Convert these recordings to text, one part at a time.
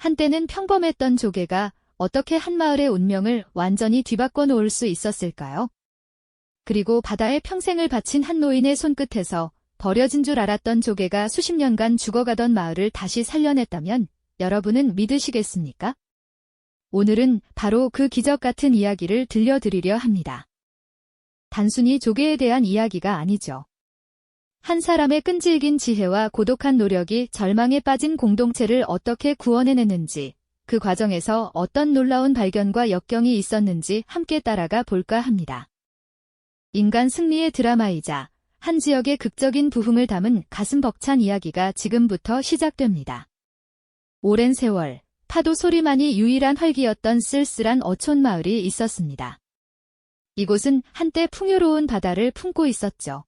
한때는 평범했던 조개가 어떻게 한 마을의 운명을 완전히 뒤바꿔 놓을 수 있었을까요? 그리고 바다에 평생을 바친 한 노인의 손끝에서 버려진 줄 알았던 조개가 수십 년간 죽어가던 마을을 다시 살려냈다면 여러분은 믿으시겠습니까? 오늘은 바로 그 기적 같은 이야기를 들려드리려 합니다. 단순히 조개에 대한 이야기가 아니죠. 한 사람의 끈질긴 지혜와 고독한 노력이 절망에 빠진 공동체를 어떻게 구원해냈는지, 그 과정에서 어떤 놀라운 발견과 역경이 있었는지 함께 따라가 볼까 합니다. 인간 승리의 드라마이자 한 지역의 극적인 부흥을 담은 가슴 벅찬 이야기가 지금부터 시작됩니다. 오랜 세월, 파도 소리만이 유일한 활기였던 쓸쓸한 어촌 마을이 있었습니다. 이곳은 한때 풍요로운 바다를 품고 있었죠.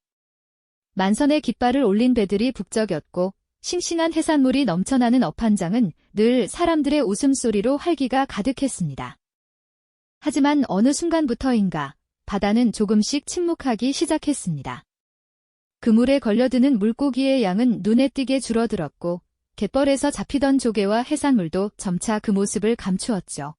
만선의 깃발을 올린 배들이 북적였고 싱싱한 해산물이 넘쳐나는 어판장은 늘 사람들의 웃음소리로 활기가 가득했습니다. 하지만 어느 순간부터인가 바다는 조금씩 침묵하기 시작했습니다. 그물에 걸려드는 물고기의 양은 눈에 띄게 줄어들었고 갯벌에서 잡히던 조개와 해산물도 점차 그 모습을 감추었죠.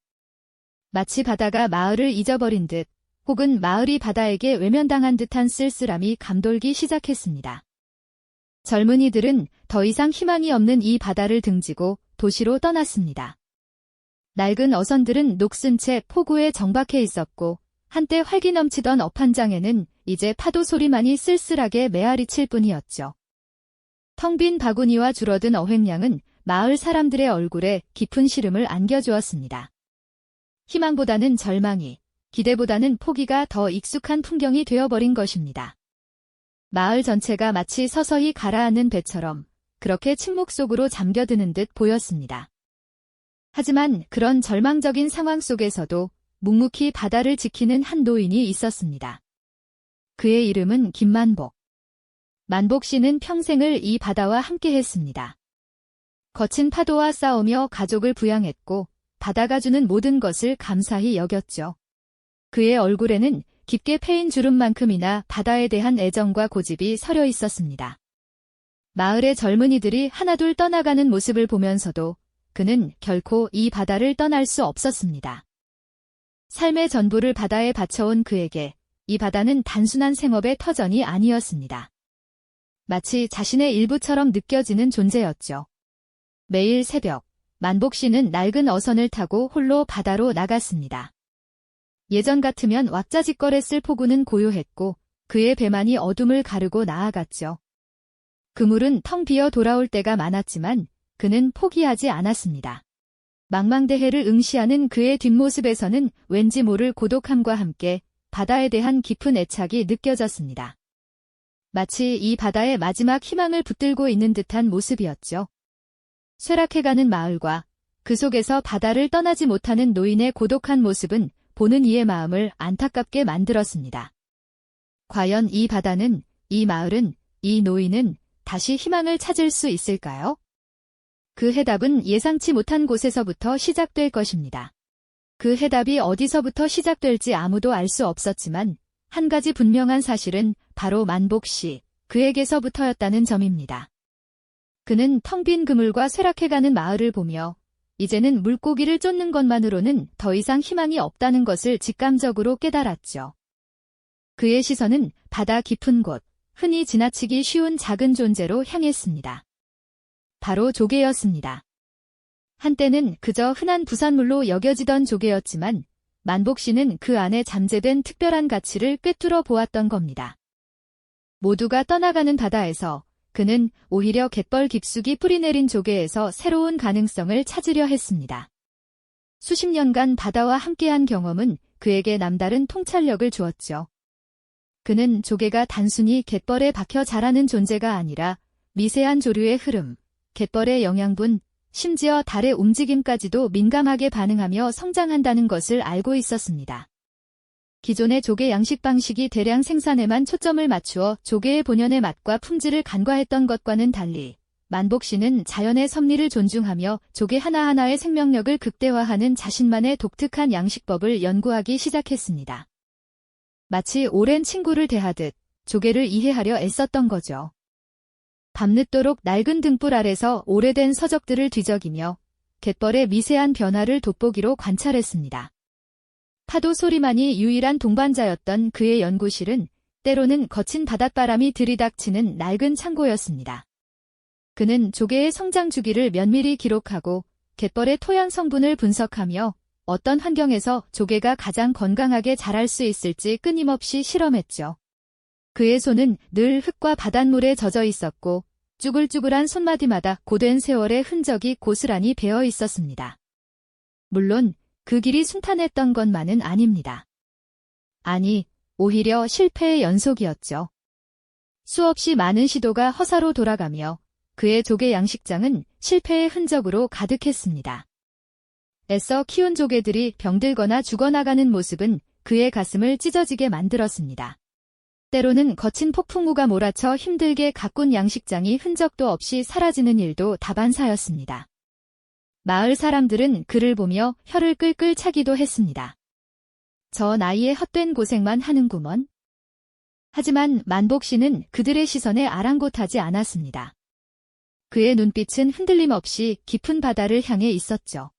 마치 바다가 마을을 잊어버린 듯 혹은 마을이 바다에게 외면당한 듯한 쓸쓸함이 감돌기 시작했습니다. 젊은이들은 더 이상 희망이 없는 이 바다를 등지고 도시로 떠났습니다. 낡은 어선들은 녹슨 채 포구에 정박해 있었고 한때 활기 넘치던 어판장에는 이제 파도 소리만이 쓸쓸하게 메아리칠 뿐이었죠. 텅 빈 바구니와 줄어든 어획량은 마을 사람들의 얼굴에 깊은 시름을 안겨주었습니다. 희망보다는 절망이, 기대보다는 포기가 더 익숙한 풍경이 되어버린 것입니다. 마을 전체가 마치 서서히 가라앉는 배처럼 그렇게 침묵 속으로 잠겨드는 듯 보였습니다. 하지만 그런 절망적인 상황 속에서도 묵묵히 바다를 지키는 한 노인이 있었습니다. 그의 이름은 김만복. 만복 씨는 평생을 이 바다와 함께했습니다. 거친 파도와 싸우며 가족을 부양했고 바다가 주는 모든 것을 감사히 여겼죠. 그의 얼굴에는 깊게 패인 주름만큼이나 바다에 대한 애정과 고집이 서려 있었습니다. 마을의 젊은이들이 하나둘 떠나가는 모습을 보면서도 그는 결코 이 바다를 떠날 수 없었습니다. 삶의 전부를 바다에 바쳐온 그에게 이 바다는 단순한 생업의 터전이 아니었습니다. 마치 자신의 일부처럼 느껴지는 존재였죠. 매일 새벽, 만복 씨는 낡은 어선을 타고 홀로 바다로 나갔습니다. 예전 같으면 왁자지껄했을 포구는 고요했고 그의 배만이 어둠을 가르고 나아갔죠. 그물은 텅 비어 돌아올 때가 많았지만 그는 포기하지 않았습니다. 망망대해를 응시하는 그의 뒷모습에서는 왠지 모를 고독함과 함께 바다에 대한 깊은 애착이 느껴졌습니다. 마치 이 바다의 마지막 희망을 붙들고 있는 듯한 모습이었죠. 쇠락해가는 마을과 그 속에서 바다를 떠나지 못하는 노인의 고독한 모습은 보는 이의 마음을 안타깝게 만들었습니다. 과연 이 바다는, 이 마을은, 이 노인은 다시 희망을 찾을 수 있을까요? 그 해답은 예상치 못한 곳에서부터 시작될 것입니다. 그 해답이 어디서부터 시작될지 아무도 알 수 없었지만 한 가지 분명한 사실은 바로 만복 씨, 그에게서부터였다는 점입니다. 그는 텅 빈 그물과 쇠락해가는 마을을 보며 이제는 물고기를 쫓는 것만으로는 더 이상 희망이 없다는 것을 직감적으로 깨달았죠. 그의 시선은 바다 깊은 곳, 흔히 지나치기 쉬운 작은 존재로 향했습니다. 바로 조개였습니다. 한때는 그저 흔한 부산물로 여겨지던 조개였지만 만복 씨는 그 안에 잠재된 특별한 가치를 꿰뚫어 보았던 겁니다. 모두가 떠나가는 바다에서 그는 오히려 갯벌 깊숙이 뿌리내린 조개에서 새로운 가능성을 찾으려 했습니다. 수십 년간 바다와 함께한 경험은 그에게 남다른 통찰력을 주었죠. 그는 조개가 단순히 갯벌에 박혀 자라는 존재가 아니라 미세한 조류의 흐름, 갯벌의 영양분, 심지어 달의 움직임까지도 민감하게 반응하며 성장한다는 것을 알고 있었습니다. 기존의 조개 양식 방식이 대량 생산에만 초점을 맞추어 조개의 본연의 맛과 품질을 간과했던 것과는 달리 만복 씨는 자연의 섭리를 존중하며 조개 하나하나의 생명력을 극대화하는 자신만의 독특한 양식법을 연구하기 시작했습니다. 마치 오랜 친구를 대하듯 조개를 이해하려 애썼던 거죠. 밤늦도록 낡은 등불 아래서 오래된 서적들을 뒤적이며 갯벌의 미세한 변화를 돋보기로 관찰했습니다. 파도 소리만이 유일한 동반자였던 그의 연구실은 때로는 거친 바닷바람이 들이닥치는 낡은 창고였습니다. 그는 조개의 성장 주기를 면밀히 기록하고 갯벌의 토양 성분을 분석하며 어떤 환경에서 조개가 가장 건강하게 자랄 수 있을지 끊임없이 실험했죠. 그의 손은 늘 흙과 바닷물에 젖어 있었고 쭈글쭈글한 손마디마다 고된 세월의 흔적이 고스란히 배어 있었습니다. 물론 그 길이 순탄했던 것만은 아닙니다. 아니, 오히려 실패의 연속이었죠. 수없이 많은 시도가 허사로 돌아가며 그의 조개 양식장은 실패의 흔적으로 가득했습니다. 애써 키운 조개들이 병들거나 죽어나가는 모습은 그의 가슴을 찢어지게 만들었습니다. 때로는 거친 폭풍우가 몰아쳐 힘들게 가꾼 양식장이 흔적도 없이 사라지는 일도 다반사였습니다. 마을 사람들은 그를 보며 혀를 끌끌 차기도 했습니다. 저 나이에 헛된 고생만 하는구먼. 하지만 만복 씨는 그들의 시선에 아랑곳하지 않았습니다. 그의 눈빛은 흔들림 없이 깊은 바다를 향해 있었죠.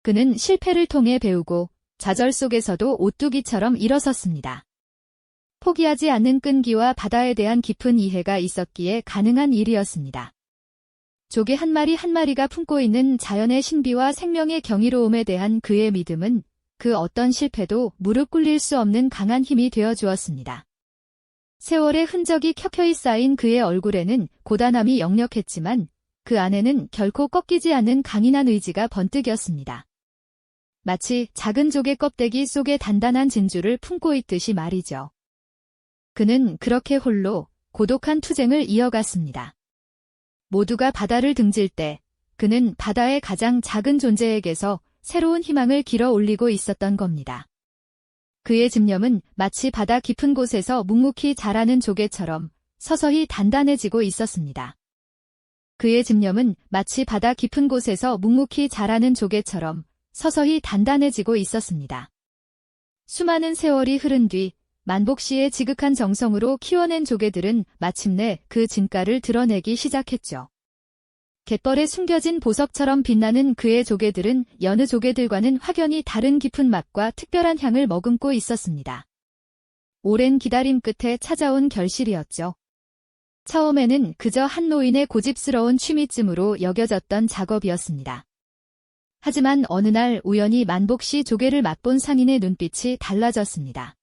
그는 실패를 통해 배우고 좌절 속에서도 오뚜기처럼 일어섰습니다. 포기하지 않는 끈기와 바다에 대한 깊은 이해가 있었기에 가능한 일이었습니다. 조개 한 마리 한 마리가 품고 있는 자연의 신비와 생명의 경이로움에 대한 그의 믿음은 그 어떤 실패도 무릎 꿇릴 수 없는 강한 힘이 되어 주었습니다. 세월의 흔적이 켜켜이 쌓인 그의 얼굴에는 고단함이 역력했지만 그 안에는 결코 꺾이지 않는 강인한 의지가 번뜩였습니다. 마치 작은 조개 껍데기 속에 단단한 진주를 품고 있듯이 말이죠. 그는 그렇게 홀로 고독한 투쟁을 이어갔습니다. 모두가 바다를 등질 때 그는 바다의 가장 작은 존재에게서 새로운 희망을 길어 올리고 있었던 겁니다. 그의 집념은 마치 바다 깊은 곳에서 묵묵히 자라는 조개처럼 서서히 단단해지고 있었습니다. 그의 집념은 마치 바다 깊은 곳에서 묵묵히 자라는 조개처럼 서서히 단단해지고 있었습니다. 수많은 세월이 흐른 뒤 만복 씨의 지극한 정성으로 키워낸 조개들은 마침내 그 진가를 드러내기 시작했죠. 갯벌에 숨겨진 보석처럼 빛나는 그의 조개들은 여느 조개들과는 확연히 다른 깊은 맛과 특별한 향을 머금고 있었습니다. 오랜 기다림 끝에 찾아온 결실이었죠. 처음에는 그저 한 노인의 고집스러운 취미쯤으로 여겨졌던 작업이었습니다. 하지만 어느 날 우연히 만복 씨 조개를 맛본 상인의 눈빛이 달라졌습니다.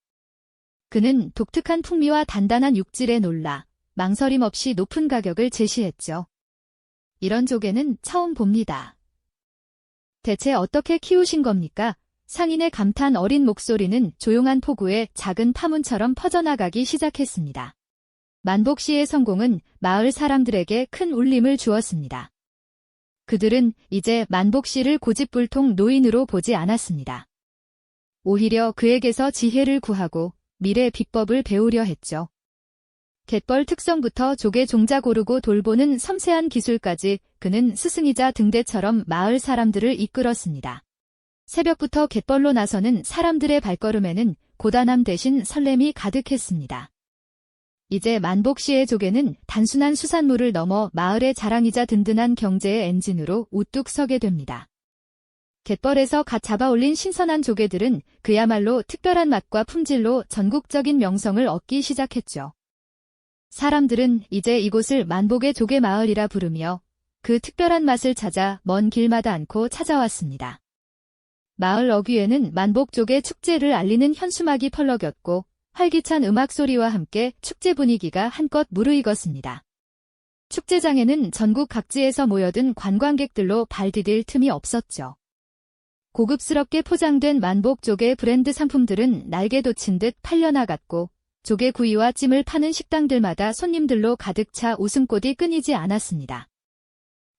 그는 독특한 풍미와 단단한 육질에 놀라 망설임 없이 높은 가격을 제시했죠. 이런 조개는 처음 봅니다. 대체 어떻게 키우신 겁니까? 상인의 감탄 어린 목소리는 조용한 폭우에 작은 파문처럼 퍼져나가기 시작했습니다. 만복 씨의 성공은 마을 사람들에게 큰 울림을 주었습니다. 그들은 이제 만복 씨를 고집불통 노인으로 보지 않았습니다. 오히려 그에게서 지혜를 구하고 미래 비법을 배우려 했죠. 갯벌 특성부터 조개 종자 고르고 돌보는 섬세한 기술까지 그는 스승이자 등대처럼 마을 사람들을 이끌었습니다. 새벽부터 갯벌로 나서는 사람들의 발걸음에는 고단함 대신 설렘이 가득했습니다. 이제 만복 씨의 조개는 단순한 수산물을 넘어 마을의 자랑이자 든든한 경제의 엔진으로 우뚝 서게 됩니다. 갯벌에서 갓 잡아올린 신선한 조개들은 그야말로 특별한 맛과 품질로 전국적인 명성을 얻기 시작했죠. 사람들은 이제 이곳을 만복의 조개 마을이라 부르며 그 특별한 맛을 찾아 먼 길마다 않고 찾아왔습니다. 마을 어귀에는 만복 조개 축제를 알리는 현수막이 펄럭였고 활기찬 음악 소리와 함께 축제 분위기가 한껏 무르익었습니다. 축제장에는 전국 각지에서 모여든 관광객들로 발 디딜 틈이 없었죠. 고급스럽게 포장된 만복 조개 브랜드 상품들은 날개 돋친 듯 팔려나갔고 조개 구이와 찜을 파는 식당들마다 손님들로 가득 차 웃음꽃이 끊이지 않았습니다.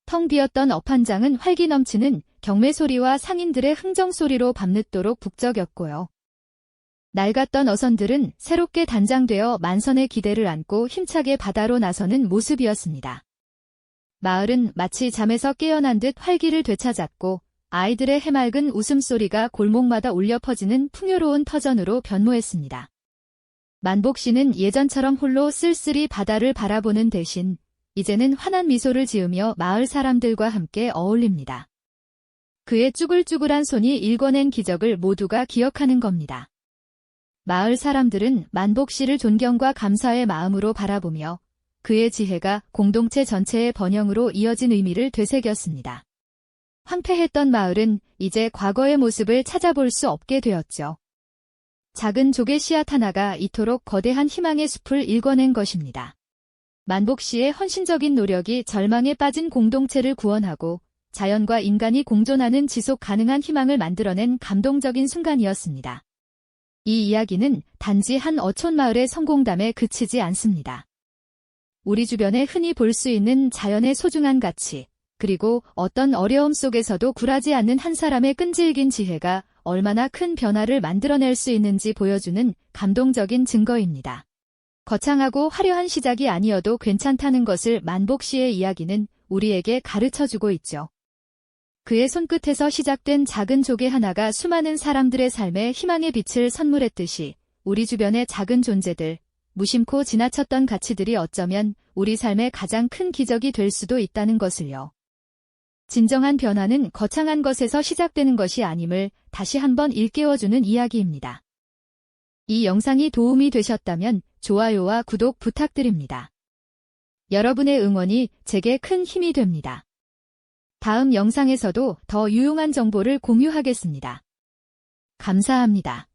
텅 비었던 업한장은 활기 넘치는 경매 소리와 상인들의 흥정 소리로 밤늦도록 북적였고요. 낡았던 어선들은 새롭게 단장되어 만선의 기대를 안고 힘차게 바다로 나서는 모습이었습니다. 마을은 마치 잠에서 깨어난 듯 활기를 되찾았고 아이들의 해맑은 웃음소리가 골목마다 울려 퍼지는 풍요로운 터전으로 변모했습니다. 만복 씨는 예전처럼 홀로 쓸쓸히 바다를 바라보는 대신 이제는 환한 미소를 지으며 마을 사람들과 함께 어울립니다. 그의 쭈글쭈글한 손이 일궈낸 기적을 모두가 기억하는 겁니다. 마을 사람들은 만복 씨를 존경과 감사의 마음으로 바라보며 그의 지혜가 공동체 전체의 번영으로 이어진 의미를 되새겼습니다. 황폐했던 마을은 이제 과거의 모습을 찾아볼 수 없게 되었죠. 작은 조개 씨앗 하나가 이토록 거대한 희망의 숲을 일궈낸 것입니다. 만복 씨의 헌신적인 노력이 절망에 빠진 공동체를 구원하고 자연과 인간이 공존하는 지속 가능한 희망을 만들어낸 감동적인 순간이었습니다. 이 이야기는 단지 한 어촌 마을의 성공담에 그치지 않습니다. 우리 주변에 흔히 볼 수 있는 자연의 소중한 가치, 그리고 어떤 어려움 속에서도 굴하지 않는 한 사람의 끈질긴 지혜가 얼마나 큰 변화를 만들어낼 수 있는지 보여주는 감동적인 증거입니다. 거창하고 화려한 시작이 아니어도 괜찮다는 것을 만복 씨의 이야기는 우리에게 가르쳐주고 있죠. 그의 손끝에서 시작된 작은 조개 하나가 수많은 사람들의 삶에 희망의 빛을 선물했듯이 우리 주변의 작은 존재들, 무심코 지나쳤던 가치들이 어쩌면 우리 삶의 가장 큰 기적이 될 수도 있다는 것을요. 진정한 변화는 거창한 것에서 시작되는 것이 아님을 다시 한번 일깨워주는 이야기입니다. 이 영상이 도움이 되셨다면 좋아요와 구독 부탁드립니다. 여러분의 응원이 제게 큰 힘이 됩니다. 다음 영상에서도 더 유용한 정보를 공유하겠습니다. 감사합니다.